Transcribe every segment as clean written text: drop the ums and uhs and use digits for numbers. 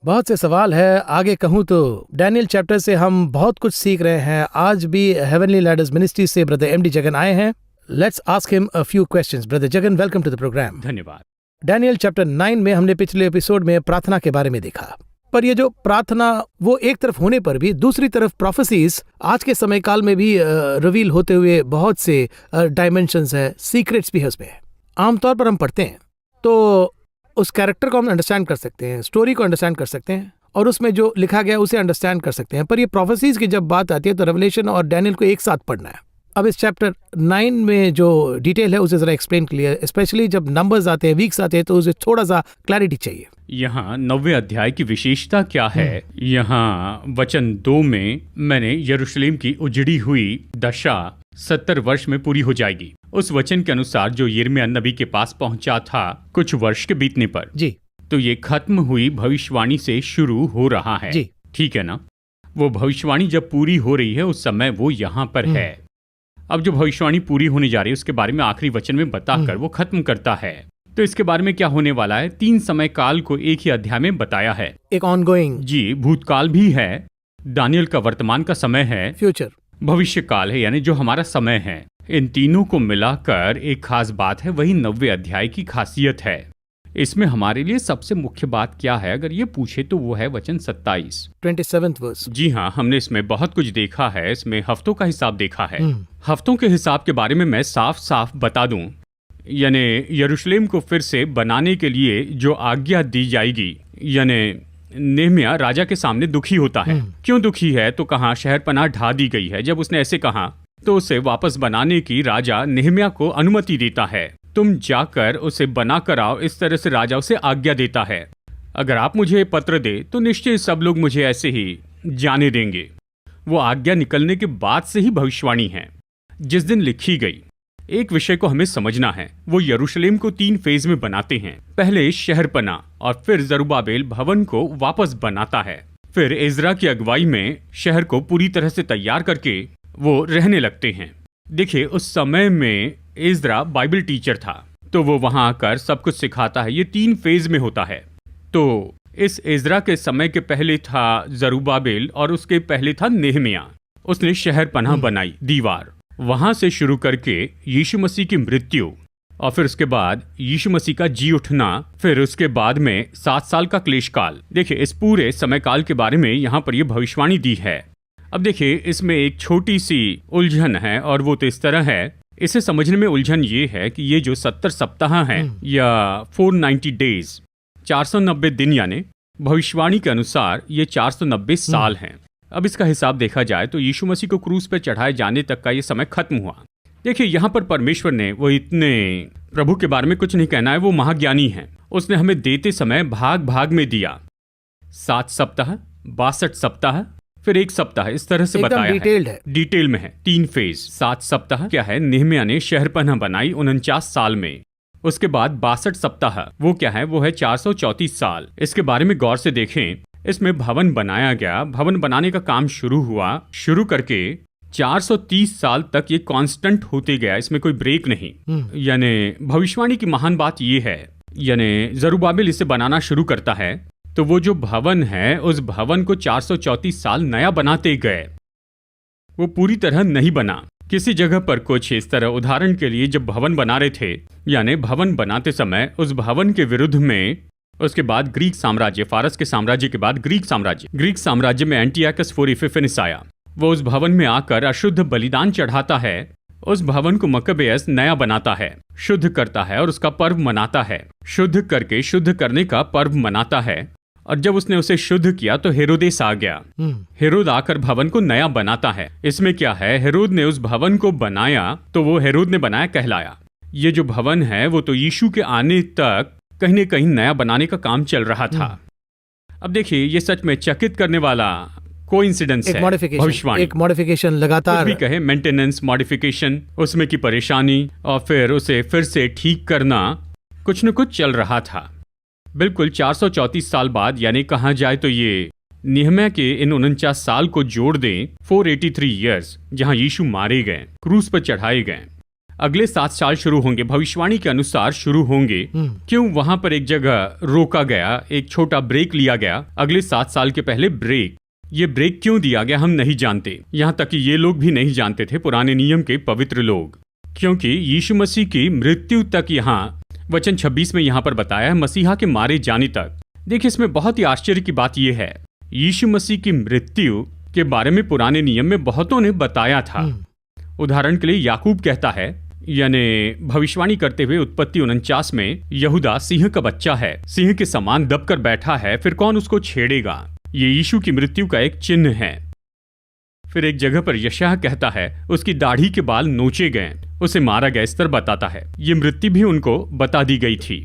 बहुत से सवाल है। आगे कहूँ तो डैनियल चैप्टर से हम बहुत कुछ सीख रहे हैं। आज भी हेवनली लैडर्स मिनिस्ट्री से ब्रदर एमडी जगन आए हैं। Let's ask him a few questions. Brother Jagan, welcome to the programme. धन्यवाद। डैनियल चैप्टर 9 में हमने पिछले एपिसोड में प्रार्थना के बारे में देखा, पर ये जो प्रार्थना वो एक तरफ होने पर भी दूसरी तरफ प्रोफेसीज आज के समय काल में भी रिवील होते हुए बहुत से डायमेंशंस है, सीक्रेट्स भी है उसमें। आमतौर पर हम पढ़ते हैं तो उस कैरेक्टर को हम अंडरस्टैंड कर सकते हैं, स्टोरी को अंडरस्टैंड कर सकते हैं और उसमें जो लिखा गया उसे अंडरस्टैंड कर सकते हैं, पर ये प्रोफेसीज की जब बात आती है तो रेवलेशन और डैनियल को एक साथ पढ़ना है। अब इस चैप्टर 9 में जो डिटेल है उसे जरा एक्सप्लेन क्लियर, स्पेशली जब नंबर्स आते हैं, वीक्स आते हैं, तो उसे थोड़ा सा क्लैरिटी चाहिए। यहाँ 9वें अध्याय की विशेषता क्या है? यहाँ वचन 2 में मैंने यरूशलेम की उजड़ी हुई दशा 70 वर्ष में पूरी हो जाएगी। उस वचन के अनुसार जो यिर्मयाह नबी के पास पहुंचा था कुछ वर्ष के बीतने पर जी, तो ये खत्म हुई भविष्यवाणी से शुरू हो रहा है जी, ठीक है ना? वो भविष्यवाणी जब पूरी हो रही है उस समय वो यहाँ पर है। अब जो भविष्यवाणी पूरी होने जा रही है उसके बारे में आखिरी वचन में बताकर वो खत्म करता है। तो इसके बारे में क्या होने वाला है? 3 समय काल को एक ही अध्याय में बताया है। एक ऑनगोइंग, जी, भूतकाल भी है, दानियल का वर्तमान का समय है, फ्यूचर, भविष्य काल है, यानी जो हमारा समय है। इन तीनों को मिलाकर एक खास बात है, वही 9वें अध्याय की खासियत है। इसमें हमारे लिए सबसे मुख्य बात क्या है अगर ये पूछे तो वो है वचन 27 27th वर्स। जी हाँ, हमने इसमें बहुत कुछ देखा है। इसमें हफ्तों का हिसाब देखा है। हफ्तों के हिसाब के बारे में मैं साफ साफ बता दूं, यानी यरूशलेम को फिर से बनाने के लिए जो आज्ञा दी जाएगी, यानी नेहमिया राजा के सामने दुखी होता है। क्यों दुखी है? तो कहाँ शहरपनाह ढा दी गई है। जब उसने ऐसे कहा तो उसे वापस बनाने की राजा नेहमिया को अनुमति देता है। तुम जाकर उसे बना कर आओ, इस तरह से राजा उसे आज्ञा देता है। अगर आप मुझे पत्र दे तो निश्चय सब लोग मुझे ऐसे ही जाने देंगे। वो आज्ञा निकलने के बाद से ही भविष्यवाणी है, जिस दिन लिखी गई। एक विषय को हमें समझना है, वो यरूशलेम को 3 फेज में बनाते हैं। पहले शहरपनाह और फिर जरुब्बाबेल भवन को वापस बनाता है। फिर इज़रा की अगुवाई में शहर को पूरी तरह से तैयार करके वो रहने लगते हैं। देखिए, उस समय में इज़रा बाइबल टीचर था तो वो वहां आकर सब कुछ सिखाता है। ये 3 फेज में होता है। तो इस इज़रा के समय के पहले था जरुब्बाबेल और उसके पहले था नेहमिया। उसने शहर पनाह बनाई, दीवार, वहां से शुरू करके यीशु मसीह की मृत्यु और फिर उसके बाद यीशु मसीह का जी उठना, फिर उसके बाद में 7 साल का क्लेश काल। देखिए, इस पूरे समय काल के बारे में यहाँ पर ये भविष्यवाणी दी है। अब देखिए, इसमें एक छोटी सी उलझन है और वो तो इस तरह है। इसे समझने में उलझन ये है कि ये जो 70 सप्ताह हैं या 490 डेज, 490 दिन, यानी भविष्यवाणी के अनुसार ये 490 साल हैं। अब इसका हिसाब देखा जाए तो यीशु मसीह को क्रूस पर चढ़ाए जाने तक का ये समय खत्म हुआ। देखिए, यहाँ पर परमेश्वर ने वो इतने प्रभु के बारे में कुछ नहीं कहना है, वो महाज्ञानी है। उसने हमें देते समय भाग भाग में दिया। 7 सप्ताह, 62 सप्ताह, फिर 1 सप्ताह, इस तरह से बताया है। डिटेल में है। 3 फेज। 7 सप्ताह क्या है? नेहमिया ने शहरपनाह बनाई 49 साल में। उसके बाद 62 सप्ताह वो क्या है? वो है 434 साल। इसके बारे में गौर से देखें। इसमें भवन बनाया गया, भवन बनाने का काम शुरू हुआ, शुरू करके 430 साल तक ये कांस्टेंट होते गया, इसमें कोई ब्रेक नहीं। यानी भविष्यवाणी की महान बात ये है, यानी जरुब्बाबेल इसे बनाना शुरू करता है तो वो जो भवन है उस भवन को 434 साल नया बनाते गए। वो पूरी तरह नहीं बना। किसी जगह पर कुछ इस तरह, उदाहरण के लिए जब भवन बना रहे थे, यानी भवन बनाते समय उस भवन के विरुद्ध में उसके बाद ग्रीक साम्राज्य, फारस के साम्राज्य के बाद ग्रीक साम्राज्य में एंटियाकस IV एपिफेनेस आया। वो उस भवन में आकर अशुद्ध बलिदान चढ़ाता है। उस भवन को मकबेयस नया बनाता है, शुद्ध करता है और उसका पर्व मनाता है। शुद्ध करके शुद्ध करने का पर्व मनाता है। और जब उसने उसे शुद्ध किया तो हेरोदेस आ गया। हेरोद आकर भवन को नया बनाता है। इसमें क्या है? हेरोद ने उस भवन को बनाया तो वो हेरोद ने बनाया कहलाया। ये जो भवन है वो तो यीशु के आने तक कहीं न कहीं नया बनाने का काम चल रहा था। अब देखिए, ये सच में चकित करने वाला कोइंसिडेंस है। भविष्यवाणी, एक मॉडिफिकेशन लगातार, भी कहे मेंटेनेंस, मॉडिफिकेशन, उसमें की परेशानी और फिर उसे फिर से ठीक करना, कुछ न कुछ चल रहा था। बिल्कुल 434 साल बाद, यानी कहा जाए तो ये नेहमिया के इन 49 साल को जोड़ दें, 483 ईयर्स, जहां यीशु मारे गए, क्रूस पर चढ़ाए गए। अगले 7 साल शुरू होंगे, भविष्यवाणी के अनुसार शुरू होंगे। क्यों वहां पर एक जगह रोका गया, एक छोटा ब्रेक लिया गया अगले 7 साल के पहले ब्रेक। ये ब्रेक क्यों दिया गया हम नहीं जानते, यहाँ तक कि ये लोग भी नहीं जानते थे, पुराने नियम के पवित्र लोग, क्योंकि यीशु मसीह की मृत्यु तक यहाँ वचन 26 में यहाँ पर बताया है, मसीहा के मारे जाने तक। देखिए इसमें बहुत ही आश्चर्य की बात यह है, यीशु मसीह की मृत्यु के बारे में पुराने नियम में बहुतों ने बताया था। उदाहरण के लिए याकूब कहता है, यानी भविष्यवाणी करते हुए उत्पत्ति 49 में, यहूदा सिंह का बच्चा है, सिंह के समान दबकर बैठा है, फिर कौन उसको छेड़ेगा। ये यीशु की मृत्यु का एक चिन्ह है। फिर एक जगह पर यशायाह कहता है, उसकी दाढ़ी के बाल नोचे गए, उसे मारा गया, इस तरह बताता है। ये मृत्यु भी उनको बता दी गई थी।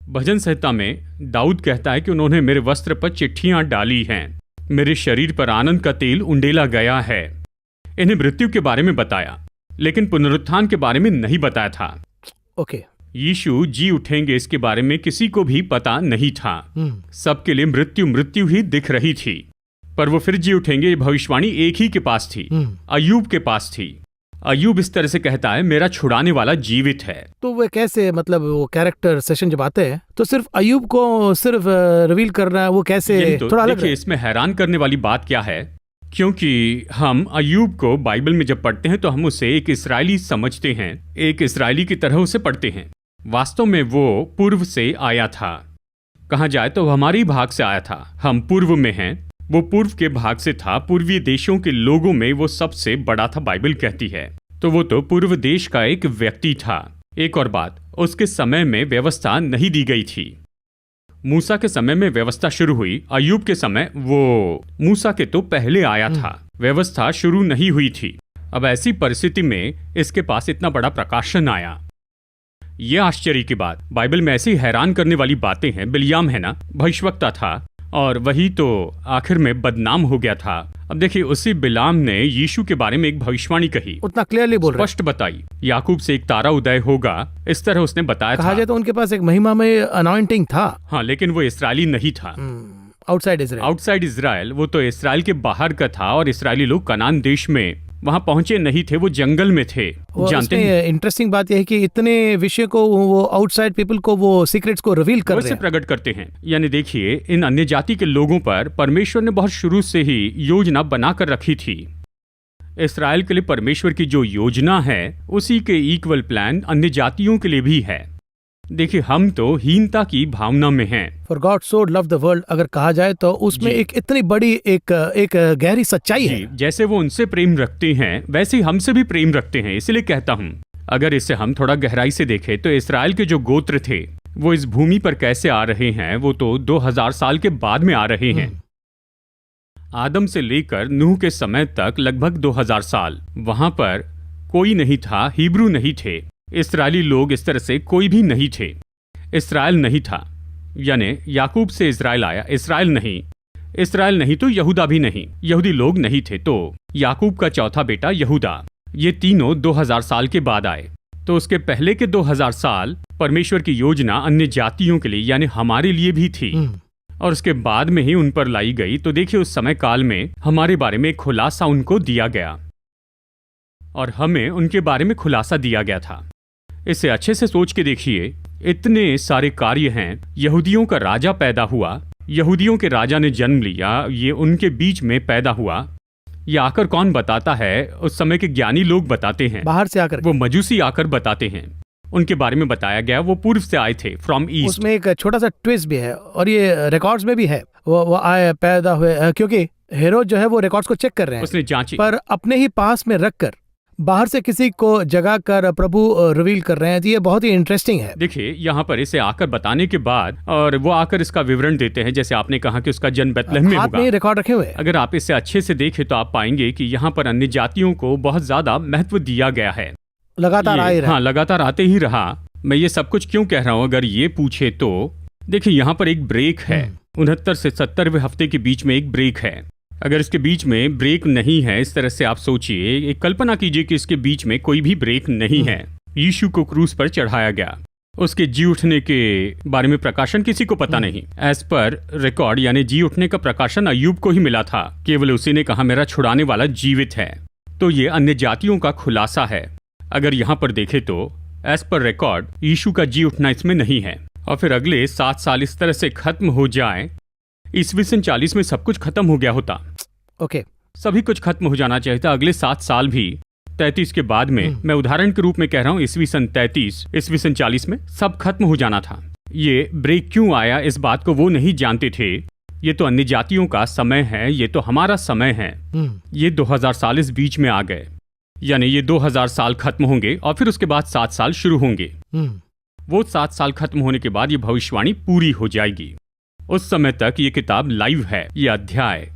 भजन संहिता में दाऊद कहता है कि उन्होंने मेरे वस्त्र पर चिट्ठियां डाली हैं, मेरे शरीर पर आनंद का तेल उंडेला गया है। इन्हें मृत्यु के बारे में बताया, लेकिन पुनरुत्थान के बारे में नहीं बताया था। ओके। यीशु जी उठेंगे इसके बारे में किसी को भी पता नहीं था। सबके लिए मृत्यु मृत्यु ही दिख रही थी, पर वो फिर जी उठेंगे, ये भविष्यवाणी एक ही के पास थी, अय्यूब के पास थी। अय्यूब इस तरह से कहता है, मेरा छुड़ाने वाला जीवित है। तो वो कैसे, मतलब वो कैरेक्टर सेशन जब आते हैं तो सिर्फ अय्यूब को सिर्फ रिवील करना, वो कैसे तो थोड़ा अलग देखिए, इसमें हैरान करने वाली बात क्या है, क्योंकि हम अय्यूब को बाइबल में जब पढ़ते हैं तो हम उसे एक इस्राएली समझते हैं, एक इस्राएली की तरह उसे पढ़ते हैं। वास्तव में वो पूर्व से आया था। कहा जाए तो हमारे ही भाग से आया था, हम पूर्व में हैं, वो पूर्व के भाग से था। पूर्वीय देशों के लोगों में वो सबसे बड़ा था, बाइबल कहती है। तो वो तो पूर्व देश का एक व्यक्ति था। एक और बात, उसके समय में व्यवस्था नहीं दी गई थी। मूसा के समय में व्यवस्था शुरू हुई, अय्यूब के समय वो मूसा के तो पहले आया था, व्यवस्था शुरू नहीं हुई थी। अब ऐसी परिस्थिति में इसके पास इतना बड़ा प्रकाशन आया। ये आश्चर्य की बात, बाइबल में ऐसी हैरान करने वाली बातें हैं। बिलियाम है ना, भविष्यवक्ता था, और वही तो आखिर में बदनाम हो गया था। अब देखिए, उसी बिलाम ने यीशु के बारे में एक भविष्यवाणी कही, उतना क्लियरली बोल रहा है, स्पष्ट बताई, याकूब से एक तारा उदय होगा, इस तरह उसने बताया था। कहा जाए तो उनके पास एक महिमा में अनॉइंटिंग था। हाँ, लेकिन वो इस्राएली नहीं था। आउटसाइड इजराइल, वो तो इस्राएल के बाहर का था, और इस्राएली लोग कनान देश में वहां पहुंचे नहीं थे, वो जंगल में थे। जानते हैं, इंटरेस्टिंग बात यह है कि इतने विषय को वो आउटसाइड पीपल को वो सीक्रेट्स को रिवील कर रहे हैं, प्रकट करते हैं। यानी देखिए, इन अन्य जाति के लोगों पर परमेश्वर ने बहुत शुरू से ही योजना बनाकर रखी थी। इस्राएल के लिए परमेश्वर की जो योजना है, उसी के इक्वल प्लान अन्य जातियों के लिए भी है। देखिए, हम तो हीनता की भावना में हैं। For God so loved the world, अगर कहा जाए तो उसमें एक इतनी बड़ी एक गहरी सच्चाई है। जैसे वो उनसे प्रेम रखते हैं, वैसे ही हमसे भी प्रेम रखते हैं। इसलिए कहता हूँ, अगर इसे हम थोड़ा गहराई से देखें तो इस्राएल के जो गोत्र थे, वो इस भूमि पर कैसे आ रहे हैं, वो तो 2000 साल के बाद में आ रहे हैं। आदम से लेकर नूह के समय तक लगभग 2000 साल वहां पर कोई नहीं था, हिब्रू नहीं थे, इस्राएली लोग इस तरह से कोई भी नहीं थे। इस्राएल नहीं था, यानी याकूब से इस्राएल आया, इस्राएल नहीं तो यहूदा भी नहीं, यहूदी लोग नहीं थे, तो याकूब का चौथा बेटा यहूदा। ये तीनों 2000 साल के बाद आए। तो उसके पहले के 2000 साल परमेश्वर की योजना अन्य जातियों के लिए, यानी हमारे लिए भी थी, और उसके बाद में ही उन पर लाई गई। तो देखिए, उस समय काल में हमारे बारे में एक खुलासा उनको दिया गया, और हमें उनके बारे में खुलासा दिया गया था। इसे अच्छे से सोच के देखिए, इतने सारे कार्य हैं। यहूदियों का राजा पैदा हुआ, यहूदियों के राजा ने जन्म लिया, ये उनके बीच में पैदा हुआ। ये आकर कौन बताता है? उस समय के ज्ञानी लोग बताते हैं, बाहर से आकर, वो मजूसी आकर बताते हैं। उनके बारे में बताया गया, वो पूर्व से आए थे, फ्रॉम ईस्ट। उसमें एक छोटा सा ट्विस्ट भी है, और ये रिकॉर्ड्स में भी है, वो आए, पैदा हुए, क्योंकि हेरोद जो है वो रिकॉर्ड्स को चेक कर रहे हैं, उसने जांची, पर अपने ही पास में रखकर बाहर से किसी को जगा कर प्रभु रिवील कर रहे हैं। ये बहुत ही इंटरेस्टिंग है। देखिए, यहाँ पर इसे आकर बताने के बाद, और वो आकर इसका विवरण देते हैं, जैसे आपने कहा कि उसका जन्म बेथलेहम में होगा, रिकॉर्ड रखे हुए। अगर आप इसे अच्छे से देखें तो आप पाएंगे कि यहाँ पर अन्य जातियों को बहुत ज्यादा महत्व दिया गया है, लगातार आ ही रहा। हाँ, लगातार आते ही रहा। मैं ये सब कुछ क्यों कह रहा हूँ, अगर ये पूछे तो देखिए, यहाँ पर एक ब्रेक है, 69 से 70वें हफ्ते के बीच में एक ब्रेक है। अगर इसके बीच में ब्रेक नहीं है, इस तरह से आप सोचिए, एक कल्पना कीजिए कि इसके बीच में कोई भी ब्रेक नहीं है। यीशु को क्रूस पर चढ़ाया गया, उसके जी उठने के बारे में प्रकाशन किसी को पता नहीं। एज पर रिकॉर्ड, यानी जी उठने का प्रकाशन अय्यूब को ही मिला था, केवल उसी ने कहा, मेरा छुड़ाने वाला जीवित है। तो ये अन्य जातियों का खुलासा है। अगर यहाँ पर देखे तो एज पर रिकॉर्ड यीशु का जी उठना इसमें नहीं है। और फिर अगले 7 साल इस तरह से खत्म हो जाए, ईस्वी सन 40 में सब कुछ खत्म हो गया होता। ओके, सभी कुछ खत्म हो जाना चाहिए था। अगले 7 साल भी 33 के बाद में, मैं उदाहरण के रूप में कह रहा हूँ, ईस्वी सन 33, ईस्वी सन 40 में सब खत्म हो जाना था। ये ब्रेक क्यों आया इस बात को वो नहीं जानते थे। ये तो अन्य जातियों का समय है, ये तो हमारा समय है। ये 2000 साल इस बीच में आ गए, यानी ये 2000 साल खत्म होंगे और फिर उसके बाद 7 साल शुरू होंगे। वो 7 साल खत्म होने के बाद ये भविष्यवाणी पूरी हो जाएगी। उस समय तक ये किताब लाइव है। ये अध्याय,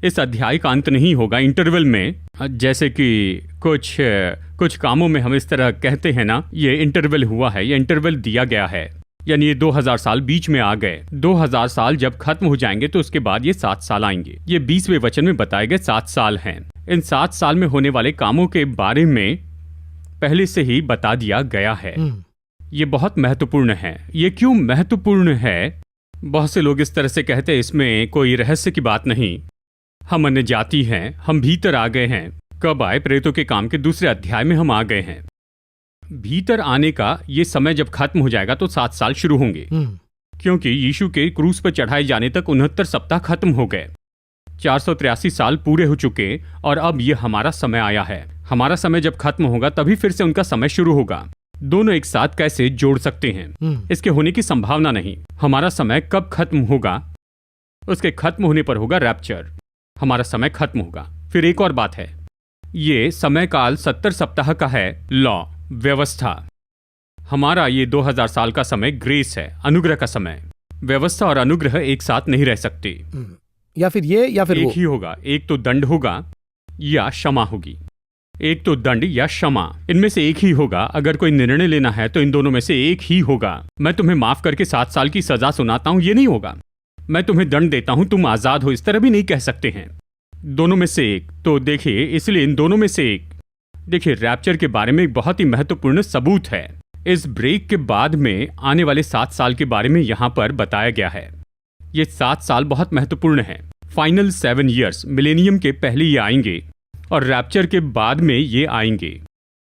इस अध्याय का अंत नहीं होगा इंटरवल में, जैसे कि कुछ कामों में हम इस तरह कहते हैं ना, ये इंटरवल हुआ है, ये इंटरवल दिया गया है, यानी ये 2000 साल बीच में आ गए। 2000 साल जब खत्म हो जाएंगे तो उसके बाद ये 7 साल आएंगे। ये 20वें वचन में बताए गए 7 साल हैं। इन 7 साल में होने वाले कामों के बारे में पहले से ही बता दिया गया है। ये बहुत महत्वपूर्ण है। ये क्यों महत्वपूर्ण है? बहुत से लोग इस तरह से कहते हैं इसमें कोई रहस्य की बात नहीं, हम अन्य जाति हैं, हम भीतर आ गए हैं। कब आए? प्रेरितों के काम के 2 अध्याय में हम आ गए हैं। भीतर आने का ये समय जब खत्म हो जाएगा तो 7 साल शुरू होंगे, क्योंकि यीशु के क्रूस पर चढ़ाए जाने तक 69 सप्ताह खत्म हो गए। 483 साल पूरे हो चुके और अब ये हमारा समय आया है। हमारा समय जब खत्म होगा तभी फिर से उनका समय शुरू होगा। दोनों एक साथ कैसे जोड़ सकते हैं? इसके होने की संभावना नहीं। हमारा समय कब खत्म होगा? उसके खत्म होने पर होगा रैप्चर। हमारा समय खत्म होगा। फिर एक और बात है, ये समय काल 70 सप्ताह का है, लॉ, व्यवस्था। हमारा ये 2000 साल का समय ग्रेस है, अनुग्रह का समय। व्यवस्था और अनुग्रह एक साथ नहीं रह सकते। या फिर ये या फिर एक वो ही होगा। एक तो दंड होगा या क्षमा होगी। एक तो दंड या क्षमा, इनमें से एक ही होगा। अगर कोई निर्णय लेना है तो इन दोनों में से एक ही होगा। मैं तुम्हें माफ करके 7 साल की सजा सुनाता हूं, ये नहीं होगा। मैं तुम्हें दंड देता हूं, तुम आजाद हो, इस तरह भी नहीं कह सकते हैं। दोनों में से एक। तो देखिए, इसलिए इन दोनों में से एक। देखिए, रैप्चर के बारे में एक बहुत ही महत्वपूर्ण सबूत है। इस ब्रेक के बाद में आने वाले 7 साल के बारे में यहां पर बताया गया है। ये 7 साल बहुत महत्वपूर्ण है। फाइनल 7 ईयर्स, मिलेनियम के पहले ये आएंगे और रैप्चर के बाद में ये आएंगे।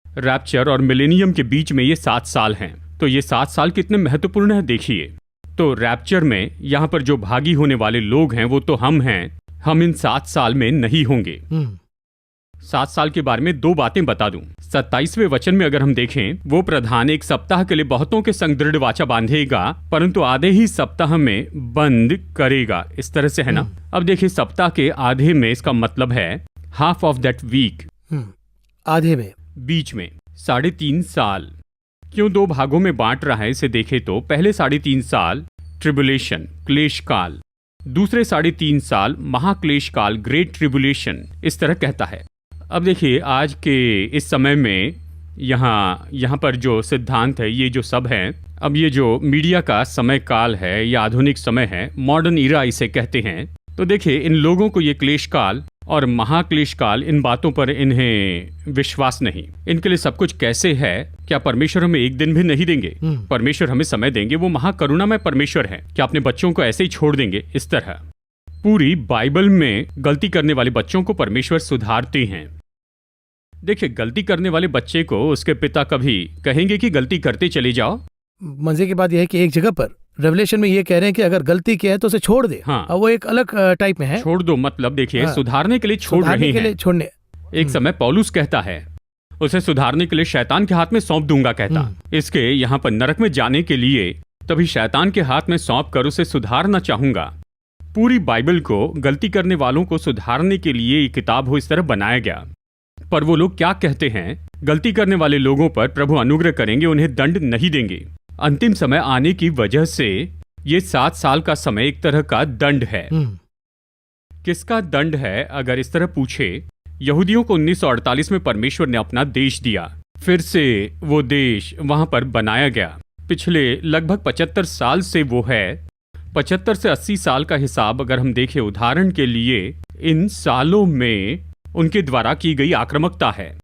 रैप्चर और मिलेनियम के बीच में ये 7 साल हैं। तो ये 7 साल कितने महत्वपूर्ण है देखिए। तो रैप्चर में यहाँ पर जो भागी होने वाले लोग हैं वो तो हम हैं। हम इन 7 साल में नहीं होंगे। 7 साल के बारे में 2 बातें बता दूं। 27वें वचन में अगर हम देखें, वो प्रधान एक सप्ताह के लिए बहुतों के संग दृढ़ वाचा बांधेगा, परंतु आधे ही सप्ताह में बंद करेगा। इस तरह से है ना। अब देखिए, सप्ताह के आधे में इसका मतलब है हाफ ऑफ दैट वीक। आधे में, बीच में 3.5 साल। क्यों 2 भागों में बांट रहा है इसे देखे तो पहले 3.5 साल ट्रिबुलेशन, क्लेश काल, दूसरे 3.5 साल महाक्लेश काल, ग्रेट ट्रिबुलेशन, इस तरह कहता है। अब देखिए, आज के इस समय में यहाँ पर जो सिद्धांत है, ये जो सब है, अब ये जो मीडिया का समय काल है या आधुनिक समय है, मॉडर्न इरा इसे कहते हैं। तो देखिए, इन लोगों को ये क्लेश काल और महाक्लेश काल, इन बातों पर इन्हें विश्वास नहीं। इनके लिए सब कुछ कैसे है? क्या परमेश्वर हमें एक दिन भी नहीं देंगे? परमेश्वर हमें समय देंगे। वो महाकरुणामय परमेश्वर है। क्या अपने बच्चों को ऐसे ही छोड़ देंगे? इस तरह पूरी बाइबल में गलती करने वाले बच्चों को परमेश्वर सुधारते हैं। देखिए, गलती करने वाले बच्चे को उसके पिता कभी कहेंगे कि गलती करते चले जाओ। मजे की बात यह है कि एक जगह पर रेवलेशन में ये कह रहे हैं कि अगर गलती किया है तो उसे छोड़ दे। हाँ। अब वो एक अलग टाइप में है। छोड़ दो मतलब देखिए, हाँ। सुधारने के लिए छोड़ सुधारने रहे के लिए हैं। छोड़ने। एक समय पौलुस कहता है, उसे सुधारने के लिए शैतान के हाथ में सौंप दूंगा कहता। इसके यहाँ पर नरक में जाने के लिए तभी शैतान के हाथ में सौंप कर उसे सुधारना चाहूंगा। पूरी बाइबल को गलती करने वालों को सुधारने के लिए ये किताब हो इस तरह बनाया गया। पर वो लोग क्या कहते हैं? गलती करने वाले लोगों पर प्रभु अनुग्रह करेंगे, उन्हें दंड नहीं देंगे। अंतिम समय आने की वजह से ये 7 साल का समय एक तरह का दंड है। किसका दंड है? अगर इस तरह पूछे, यहूदियों को 1948 में परमेश्वर ने अपना देश दिया। फिर से वो देश वहां पर बनाया गया। पिछले लगभग 75 साल से वो है। 75 से 80 साल का हिसाब अगर हम देखें, उदाहरण के लिए, इन सालों में उनके द्वारा की गई आक्रामकता है।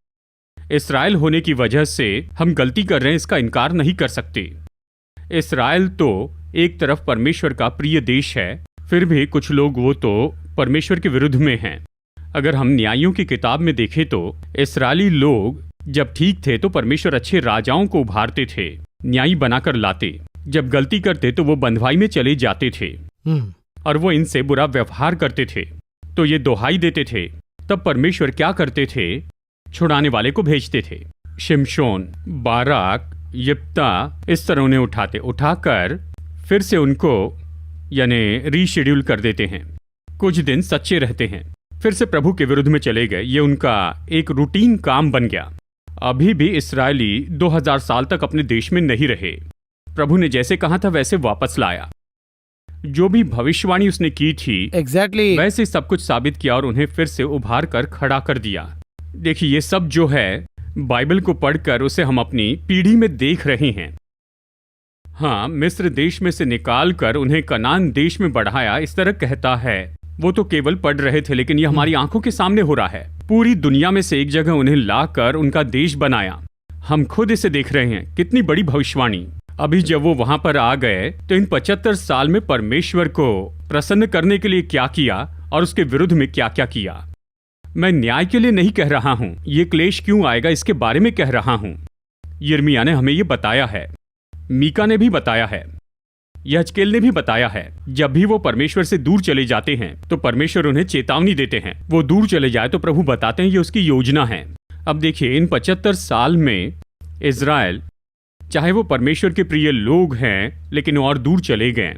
इस्राएल होने की वजह से हम गलती कर रहे हैं, इसका इनकार नहीं कर सकते। इस्राएल तो एक तरफ परमेश्वर का प्रिय देश है, फिर भी कुछ लोग वो तो परमेश्वर के विरुद्ध में हैं। अगर हम न्यायों की किताब में देखें तो इस्राएली लोग जब ठीक थे तो परमेश्वर अच्छे राजाओं को उभारते थे, न्यायी बनाकर लाते। जब गलती करते तो वो बंधुआई में चले जाते थे और वो इनसे बुरा व्यवहार करते थे तो ये दोहाई देते थे। तब परमेश्वर क्या करते थे? छुड़ाने वाले को भेजते थे। शिमशोन, बाराक, यिप्ता, इस तरह उन्हें उठाकर फिर से उनको यानी रीशेड्यूल कर देते हैं। कुछ दिन सच्चे रहते हैं, फिर से प्रभु के विरुद्ध में चले गए। ये उनका एक रूटीन काम बन गया। अभी भी इस्राएली 2000 साल तक अपने देश में नहीं रहे। प्रभु ने जैसे कहा था वैसे वापस लाया। जो भी भविष्यवाणी उसने की थी एग्जैक्टली वैसे सब कुछ साबित किया और उन्हें फिर से उभार कर खड़ा कर दिया। देखिए, ये सब जो है बाइबल को पढ़कर उसे हम अपनी पीढ़ी में देख रहे हैं। हाँ, मिस्र देश में से निकाल कर उन्हें कनान देश में बढ़ाया, इस तरह कहता है। वो तो केवल पढ़ रहे थे, लेकिन ये हमारी आंखों के सामने हो रहा है। पूरी दुनिया में से एक जगह उन्हें लाकर उनका देश बनाया। हम खुद इसे देख रहे हैं। कितनी बड़ी भविष्यवाणी। अभी जब वो वहां पर आ गए तो इन 75 साल में परमेश्वर को प्रसन्न करने के लिए क्या किया और उसके विरुद्ध में क्या क्या किया। मैं न्याय के लिए नहीं कह रहा हूं, ये क्लेश क्यों आएगा इसके बारे में कह रहा हूं। यिर्मयाह ने हमें ये बताया है, मीका ने भी बताया है, यहजकेल ने भी बताया है। जब भी वो परमेश्वर से दूर चले जाते हैं तो परमेश्वर उन्हें चेतावनी देते हैं। वो दूर चले जाए तो प्रभु बताते हैं ये उसकी योजना है। अब देखिए, इन 75 साल में इज़राइल, चाहे वो परमेश्वर के प्रिय लोग हैं, लेकिन और दूर चले गए।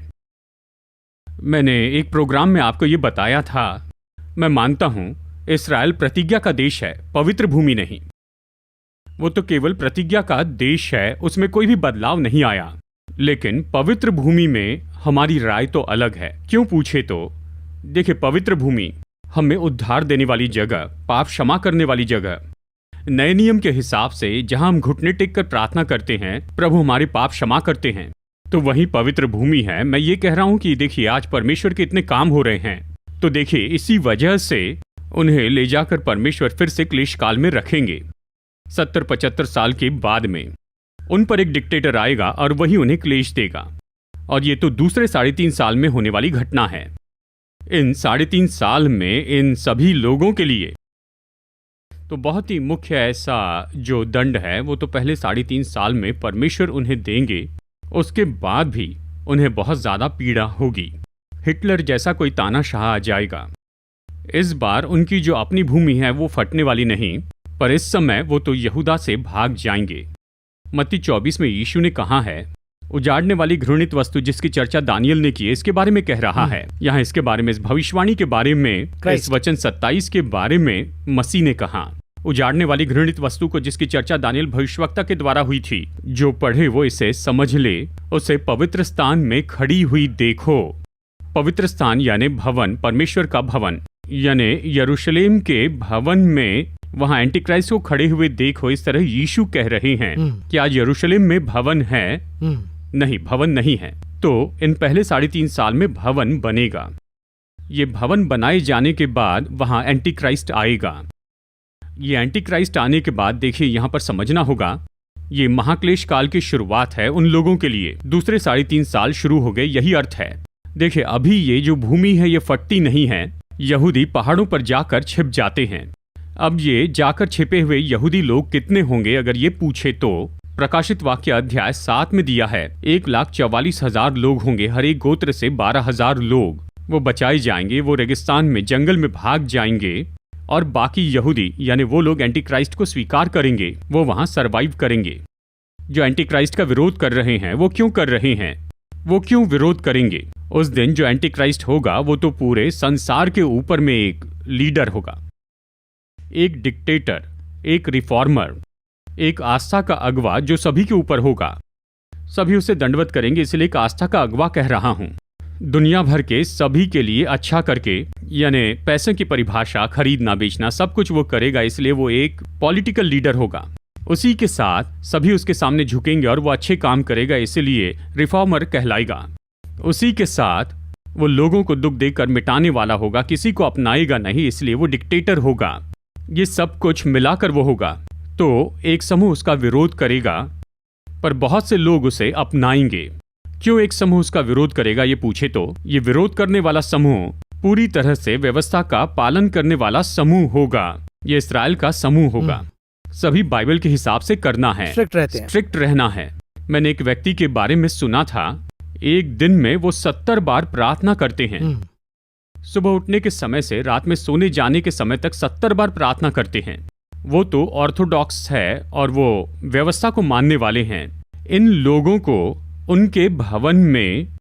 मैंने एक प्रोग्राम में आपको ये बताया था, मैं मानता हूं इस्राएल प्रतिज्ञा का देश है, पवित्र भूमि नहीं। वो तो केवल प्रतिज्ञा का देश है, उसमें कोई भी बदलाव नहीं आया। लेकिन पवित्र भूमि में हमारी राय तो अलग है। क्यों पूछे तो देखिए, पवित्र भूमि हमें उद्धार देने वाली जगह, पाप क्षमा करने वाली जगह, नए नियम के हिसाब से जहां हम घुटने टेक कर प्रार्थना करते हैं, प्रभु हमारे पाप क्षमा करते हैं, तो वही पवित्र भूमि है। मैं ये कह रहा हूं कि देखिए, आज परमेश्वर के इतने काम हो रहे हैं, तो देखिए इसी वजह से उन्हें ले जाकर परमेश्वर फिर से क्लेश काल में रखेंगे। 70-75 साल के बाद में उन पर एक डिक्टेटर आएगा और वही उन्हें क्लेश देगा। और ये तो दूसरे 3.5 साल में होने वाली घटना है। इन 3.5 साल में इन सभी लोगों के लिए तो बहुत ही मुख्य ऐसा जो दंड है वो तो पहले 3.5 साल में परमेश्वर उन्हें देंगे। उसके बाद भी उन्हें बहुत ज्यादा पीड़ा होगी। हिटलर जैसा कोई तानाशाह आ जाएगा। इस बार उनकी जो अपनी भूमि है वो फटने वाली नहीं, पर इस समय वो तो यहूदा से भाग जाएंगे। मत्ती 24 में यीशु ने कहा है, उजाड़ने वाली घृणित वस्तु जिसकी चर्चा दानियल ने की, इसके बारे में कह रहा है। यहाँ इसके बारे में, इस भविष्यवाणी के बारे में, इस वचन 27 के बारे में मसीह ने कहा, उजाड़ने वाली घृणित वस्तु को जिसकी चर्चा दानियल भविष्यवक्ता के द्वारा हुई थी। जो पढ़े वो इसे समझ ले। उसे पवित्र स्थान में खड़ी हुई देखो। पवित्र स्थान यानी भवन, परमेश्वर का भवन, यानी यरूशलेम के भवन में वहां एंटीक्राइस्ट को खड़े हुए देखो। इस तरह यीशु कह रहे हैं कि आज यरूशलेम में भवन है? नहीं, भवन नहीं है। तो इन पहले 3.5 साल में भवन बनेगा। ये भवन बनाए जाने के बाद वहां एंटीक्राइस्ट आएगा। ये एंटीक्राइस्ट आने के बाद देखिए, यहां पर समझना होगा, ये महाक्लेश काल की शुरुआत है उन लोगों के लिए। दूसरे 3.5 साल शुरू हो गए, यही अर्थ है। देखिए, अभी ये जो भूमि है ये फटती नहीं है। यहूदी पहाड़ों पर जाकर छिप जाते हैं। अब ये जाकर छिपे हुए यहूदी लोग कितने होंगे अगर ये पूछे तो प्रकाशित वाक्य अध्याय 7 में दिया है, 1,44,000 लोग होंगे। हर एक गोत्र से 12,000 लोग वो बचाए जाएंगे। वो रेगिस्तान में, जंगल में भाग जाएंगे और बाकी यहूदी यानी वो लोग एंटीक्राइस्ट को स्वीकार करेंगे, वो वहां सरवाइव करेंगे। जो एंटीक्राइस्ट का विरोध कर रहे हैं वो क्यों कर रहे हैं, वो क्यों विरोध करेंगे? उस दिन जो एंटीक्राइस्ट होगा वो तो पूरे संसार के ऊपर में एक लीडर होगा, एक डिक्टेटर, एक रिफॉर्मर, एक आस्था का अगवा जो सभी के ऊपर होगा। सभी उसे दंडवत करेंगे। इसलिए एक आस्था का अगवा कह रहा हूं। दुनिया भर के सभी के लिए अच्छा करके, यानी पैसे की परिभाषा, खरीदना बेचना सब कुछ वो करेगा। इसलिए वो एक पॉलिटिकल लीडर होगा। उसी के साथ सभी उसके सामने झुकेंगे और वो अच्छे काम करेगा, इसलिए रिफॉर्मर कहलाएगा। उसी के साथ वो लोगों को दुख देकर मिटाने वाला होगा, किसी को अपनाएगा नहीं, इसलिए वो डिक्टेटर होगा। ये सब कुछ मिलाकर वो होगा। तो एक समूह उसका विरोध करेगा, पर बहुत से लोग उसे अपनाएंगे। क्यों एक समूह उसका विरोध करेगा ये पूछे तो ये विरोध करने वाला समूह पूरी तरह से व्यवस्था का पालन करने वाला समूह होगा। ये इस्राएल का समूह होगा। सभी बाइबल के हिसाब से करना है, स्ट्रिक्ट रहते हैं। स्ट्रिक्ट रहना है। मैंने एक व्यक्ति के बारे में सुना था, एक दिन में वो 70 बार प्रार्थना करते हैं। सुबह उठने के समय से रात में सोने जाने के समय तक 70 बार प्रार्थना करते हैं। वो तो ऑर्थोडॉक्स है और वो व्यवस्था को मानने वाले हैं। इन लोगों को उनके भवन में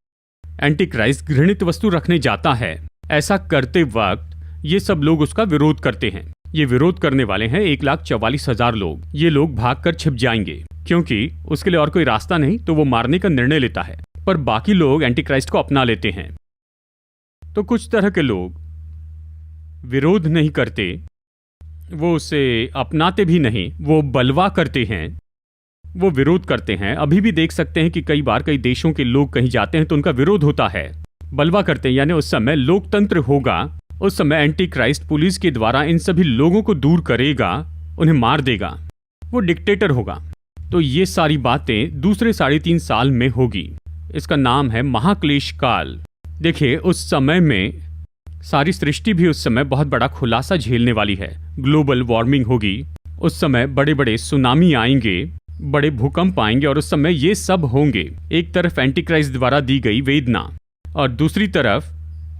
एंटी क्राइस्ट घृणित वस्तु रखने जाता है। ऐसा करते वक्त ये सब लोग उसका विरोध करते हैं। ये विरोध करने वाले हैं 1,44,000 लोग। ये लोग भागकर छिप जाएंगे क्योंकि उसके लिए और कोई रास्ता नहीं, तो वो मारने का निर्णय लेता है। पर बाकी लोग एंटी क्राइस्ट को अपना लेते हैं। तो कुछ तरह के लोग विरोध नहीं करते, वो उसे अपनाते भी नहीं, वो बलवा करते हैं, वो विरोध करते हैं। अभी भी देख सकते हैं कि कई बार कई देशों के लोग कहीं जाते हैं तो उनका विरोध होता है, बलवा करते हैं। यानी उस समय लोकतंत्र होगा, उस समय एंटी क्राइस्ट पुलिस के द्वारा इन सभी लोगों को दूर करेगा, उन्हें मार देगा, वो डिक्टेटर होगा। तो ये सारी बातें दूसरे 3.5 साल में होगी। इसका नाम है महाक्लेश काल। देखिए, उस समय में सारी सृष्टि भी उस समय बहुत बड़ा खुलासा झेलने वाली है। ग्लोबल वार्मिंग होगी, उस समय बड़े बड़े सुनामी आएंगे, बड़े भूकंप आएंगे, और उस समय ये सब होंगे। एक तरफ एंटीक्राइस्ट द्वारा दी गई वेदना और दूसरी तरफ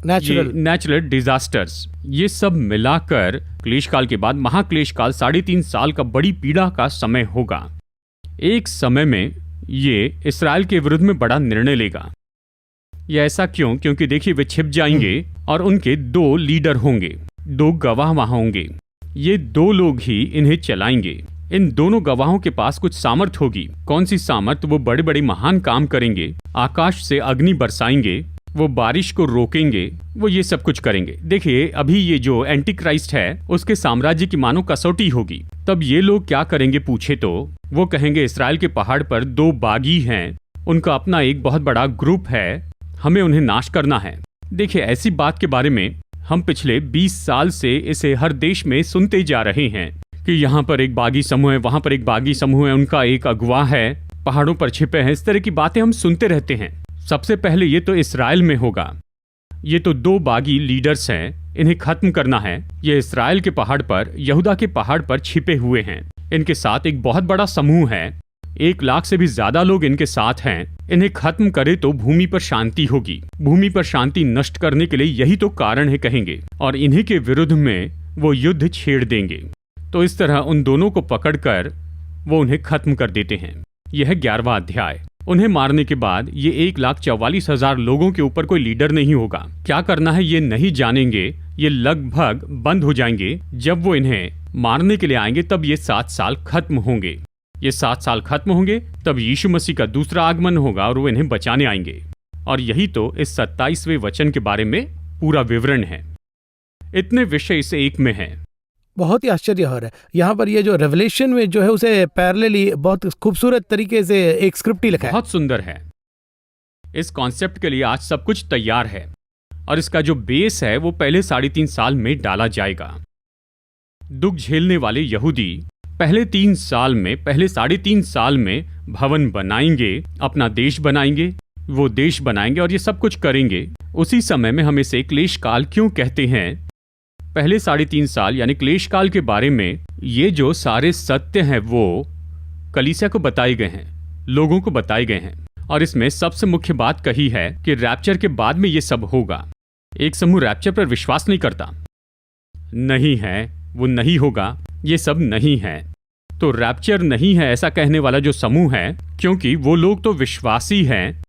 नेचुरल डिजास्टर्स। ये सब मिलाकर क्लेश काल के बाद महाक्लेश काल 3.5 साल का बड़ी पीड़ा का समय होगा। एक समय में ये इस्राएल के विरुद्ध में बड़ा निर्णय लेगा। यह ऐसा क्यों? क्योंकि देखिए, वे छिप जाएंगे और उनके 2 लीडर होंगे, 2 गवाह वहां होंगे। ये 2 लोग ही इन्हें चलाएंगे। इन दोनों गवाहों के पास कुछ सामर्थ होगी। कौन सी सामर्थ? वो बड़े बड़े महान काम करेंगे, आकाश से अग्नि बरसाएंगे, वो बारिश को रोकेंगे, वो ये सब कुछ करेंगे। देखिए, अभी ये जो एंटी क्राइस्ट है उसके साम्राज्य की मानो कसौटी होगी। तब ये लोग क्या करेंगे पूछे तो वो कहेंगे, इस्राएल के पहाड़ पर 2 बागी हैं, उनका अपना एक बहुत बड़ा ग्रुप है, हमें उन्हें नाश करना है। देखिए, ऐसी बात के बारे में हम पिछले 20 साल से इसे हर देश में सुनते जा रहे हैं कि यहाँ पर एक बागी समूह है, वहां पर एक बागी समूह है, उनका एक अगवा है, पहाड़ों पर छिपे हैं। इस तरह की बातें हम सुनते रहते हैं। सबसे पहले ये तो इस्राएल में होगा। ये तो 2 बागी लीडर्स हैं, इन्हें खत्म करना है। ये इस्राएल के पहाड़ पर, यहूदा के पहाड़ पर छिपे हुए हैं। इनके साथ एक बहुत बड़ा समूह है, 1 लाख से भी ज्यादा लोग इनके साथ हैं। इन्हें खत्म करे तो भूमि पर शांति होगी। भूमि पर शांति नष्ट करने के लिए यही तो कारण है कहेंगे, और इन्हीं के विरुद्ध में वो युद्ध छेड़ देंगे। तो इस तरह उन दोनों को पकड़कर वो उन्हें खत्म कर देते हैं। यह है 11वां अध्याय। उन्हें मारने के बाद ये 1,44,000 लोगों के ऊपर कोई लीडर नहीं होगा। क्या करना है ये नहीं जानेंगे। ये लगभग बंद हो जाएंगे। जब वो इन्हें मारने के लिए आएंगे तब ये 7 साल खत्म होंगे। ये 7 साल खत्म होंगे तब यीशु मसीह का दूसरा आगमन होगा और वो इन्हें बचाने आएंगे। और यही तो इस 27वें वचन के बारे में पूरा विवरण है। इतने विषय इस एक में है। बहुत ही आश्चर्य हो रहा है। यहाँ पर ये जो रेवलेशन में जो है उसे पैरेलली बहुत खूबसूरत तरीके से एक स्क्रिप्ट ही लिखा है। बहुत सुंदर है। इस कॉन्सेप्ट के लिए आज सब कुछ तैयार है और इसका जो बेस है वो पहले 3.5 साल में डाला जाएगा। दुख झेलने वाले यहूदी पहले 3 साल में, पहले 3.5 साल में भवन बनाएंगे, अपना देश बनाएंगे, वो देश बनाएंगे और ये सब कुछ करेंगे। उसी समय में हम इसे क्लेश काल क्यों कहते हैं? पहले 3.5 साल यानी क्लेश काल के बारे में ये जो सारे सत्य हैं वो कलीसिया को बताए गए हैं, लोगों को बताए गए हैं। और इसमें सबसे मुख्य बात कही है कि रैप्चर के बाद में ये सब होगा। एक समूह रैप्चर पर विश्वास नहीं करता, नहीं है, वो नहीं होगा, ये सब नहीं है। तो रैप्चर नहीं है ऐसा कहने वाला जो समूह है, क्योंकि वो लोग तो विश्वासी हैं।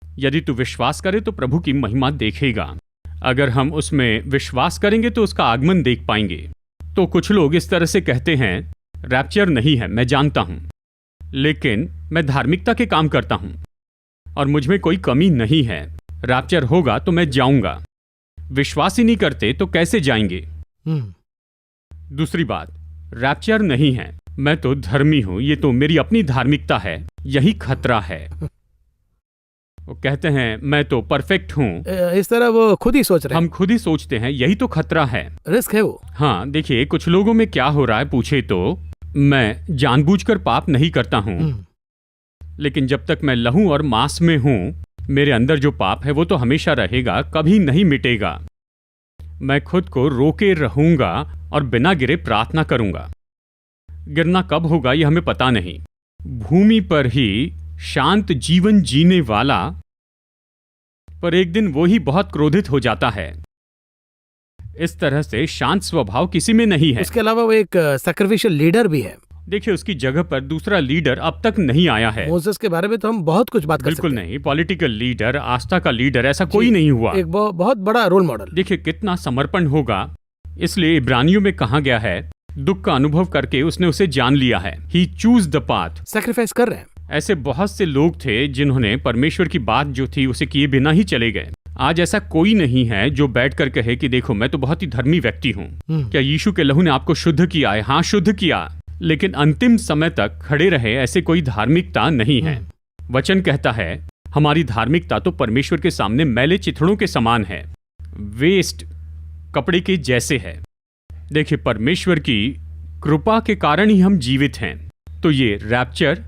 यदि तू विश्वास करे तो प्रभु की महिमा देखेगा। अगर हम उसमें विश्वास करेंगे तो उसका आगमन देख पाएंगे। तो कुछ लोग इस तरह से कहते हैं रैप्चर नहीं है, मैं जानता हूं, लेकिन मैं धार्मिकता के काम करता हूं और मुझ में कोई कमी नहीं है। रैप्चर होगा तो मैं जाऊंगा। विश्वास ही नहीं करते तो कैसे जाएंगे? दूसरी बात, रैप्चर नहीं है, मैं तो धर्मी हूं, ये तो मेरी अपनी धार्मिकता है, यही खतरा है। वो कहते हैं मैं तो परफेक्ट हूं। इस तरह वो खुद ही सोच रहे हैं। हम खुद ही सोचते हैं, यही तो खतरा है, रिस्क है वो। हाँ, देखिए कुछ लोगों में क्या हो रहा है पूछे तो मैं जानबूझकर पाप नहीं करता हूं, लेकिन जब तक मैं लहू और मांस में हूं, मेरे अंदर जो पाप है वो तो हमेशा रहेगा, कभी नहीं मिटेगा। मैं खुद को रोके रहूंगा और बिना गिरे प्रार्थना करूंगा। गिरना कब होगा ये हमें पता नहीं। भूमि पर ही शांत जीवन जीने वाला, पर एक दिन वो ही बहुत क्रोधित हो जाता है। इस तरह से शांत स्वभाव किसी में नहीं है। उसके अलावा वो एक सैक्रिफिशियल लीडर भी है। देखिए, उसकी जगह पर दूसरा लीडर अब तक नहीं आया है। मोसेस के बारे में तो हम बहुत कुछ बात कर सकते बिल्कुल हैं। नहीं, पॉलिटिकल लीडर, आस्था का लीडर, ऐसा कोई नहीं हुआ। एक बहुत बड़ा रोल मॉडल। देखिए कितना समर्पण होगा। इसलिए इब्रानियों में कहा गया है, दुख का अनुभव करके उसने उसे जान लिया है। ही चूज द पाथ। सैक्रिफाइस कर रहे हैं। ऐसे बहुत से लोग थे जिन्होंने परमेश्वर की बात जो थी उसे किए बिना ही चले गए। आज ऐसा कोई नहीं है जो बैठकर कहे कि देखो मैं तो बहुत ही धर्मी व्यक्ति हूँ। क्या यीशु के लहू ने आपको शुद्ध किया है? हाँ, शुद्ध किया, लेकिन अंतिम समय तक खड़े रहे, ऐसे कोई धार्मिकता नहीं है। वचन कहता है हमारी धार्मिकता तो परमेश्वर के सामने मैले चिथड़ों के समान है, वेस्ट कपड़े के जैसे है। देखिए, परमेश्वर की कृपा के कारण ही हम जीवित हैं। तो ये रैप्चर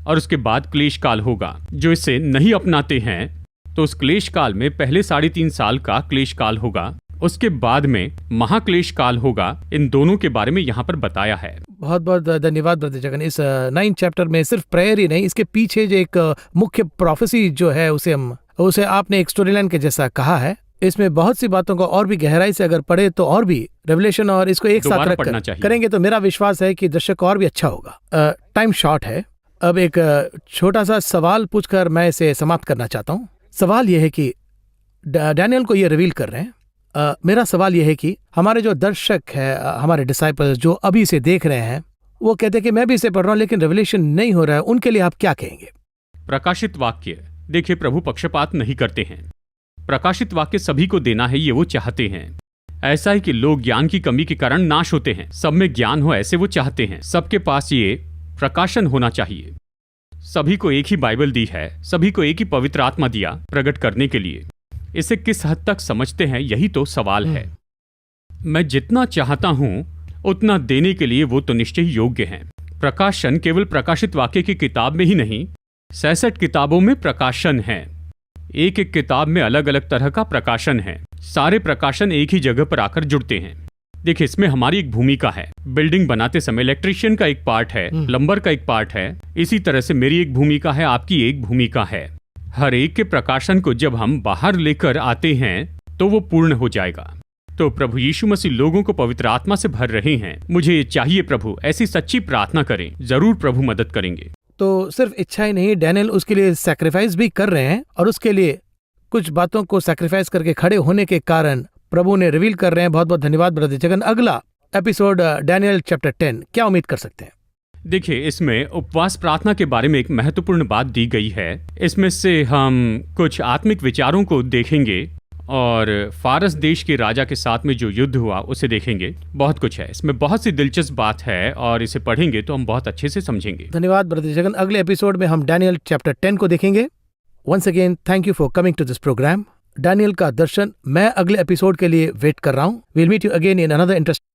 और उसके बाद क्लेश काल होगा। जो इसे नहीं अपनाते हैं तो उस क्लेश काल में पहले 3.5 साल का क्लेश काल होगा, उसके बाद में महाक्लेश काल होगा। इन दोनों के बारे में यहाँ पर बताया है। बहुत बहुत धन्यवाद ब्रदर जगन। इस 9 चैप्टर में सिर्फ प्रेयर ही नहीं, इसके पीछे जो एक मुख्य प्रोफेसी जो है उसे आपने एक स्टोरी लाइन के जैसा कहा है। इसमें बहुत सी बातों को और भी गहराई से अगर पढ़े तो और भी रेवलेशन और इसको एक साथ रखकर करेंगे तो मेरा विश्वास है कि दर्शक और भी अच्छा होगा। टाइम शॉर्ट है। अब एक छोटा सा सवाल पूछकर मैं इसे समाप्त करना चाहता हूँ। सवाल यह है कि डैनियल को ये रिवील कर रहे हैं। मेरा सवाल यह है कि हमारे जो दर्शक है, हमारे डिसाइपल्स जो अभी इसे देख रहे हैं, वो कहते हैं कि मैं भी इसे पढ़ रहा हूँ लेकिन रेवलेशन नहीं हो रहा है, उनके लिए आप क्या कहेंगे? प्रकाशित वाक्य, देखिए प्रभु पक्षपात नहीं करते हैं। प्रकाशित वाक्य सभी को देना है, ये वो चाहते हैं। ऐसा है कि लोग ज्ञान की कमी के कारण नाश होते हैं। सब में ज्ञान हो ऐसे वो चाहते हैं। सबके पास ये प्रकाशन होना चाहिए। सभी को एक ही बाइबल दी है, सभी को एक ही पवित्र आत्मा दिया प्रकट करने के लिए। इसे किस हद तक समझते हैं, यही तो सवाल है। मैं जितना चाहता हूं उतना देने के लिए वो तो निश्चय ही योग्य हैं। प्रकाशन केवल प्रकाशित वाक्य की किताब में ही नहीं, 66 किताबों में प्रकाशन है। एक एक किताब में अलग अलग तरह का प्रकाशन है। सारे प्रकाशन एक ही जगह पर आकर जुड़ते हैं। देखिए, इसमें हमारी एक भूमिका है। बिल्डिंग बनाते समय इलेक्ट्रिशियन का एक पार्ट है, प्लम्बर का एक पार्ट है। इसी तरह से मेरी एक भूमिका है, आपकी एक भूमिका है। हर एक के प्रकाशन को जब हम बाहर लेकर आते हैं तो वो पूर्ण हो जाएगा। तो प्रभु यीशु मसीह लोगों को पवित्र आत्मा से भर रहे हैं। मुझे ये चाहिए प्रभु, ऐसी सच्ची प्रार्थना करें, जरूर प्रभु मदद करेंगे। तो सिर्फ इच्छा ही नहीं, डैनियल उसके लिए सैक्रिफाइस भी कर रहे हैं और उसके लिए कुछ बातों को सैक्रिफाइस करके खड़े होने के कारण प्रभु ने रिवील कर रहे हैं। बहुत बहुत धन्यवाद ब्रदर जगन। अगला एपिसोड डैनियल चैप्टर 10, क्या उम्मीद कर सकते हैं? देखिए, इसमें उपवास प्रार्थना के बारे में एक महत्वपूर्ण बात दी गई है। इसमें से हम कुछ आत्मिक विचारों को देखेंगे और फारस देश के राजा के साथ में जो युद्ध हुआ उसे देखेंगे। बहुत कुछ है इसमें, बहुत सी दिलचस्प बात है और इसे पढ़ेंगे तो हम बहुत अच्छे से समझेंगे। धन्यवाद ब्रदर जगन। अगले एपिसोड में हम डैनियल चैप्टर 10 को देखेंगे। Once again thank you for coming to this programme. Daniel का दर्शन मैं अगले एपिसोड के लिए वेट कर रहा हूँ। Will meet you again in another interesting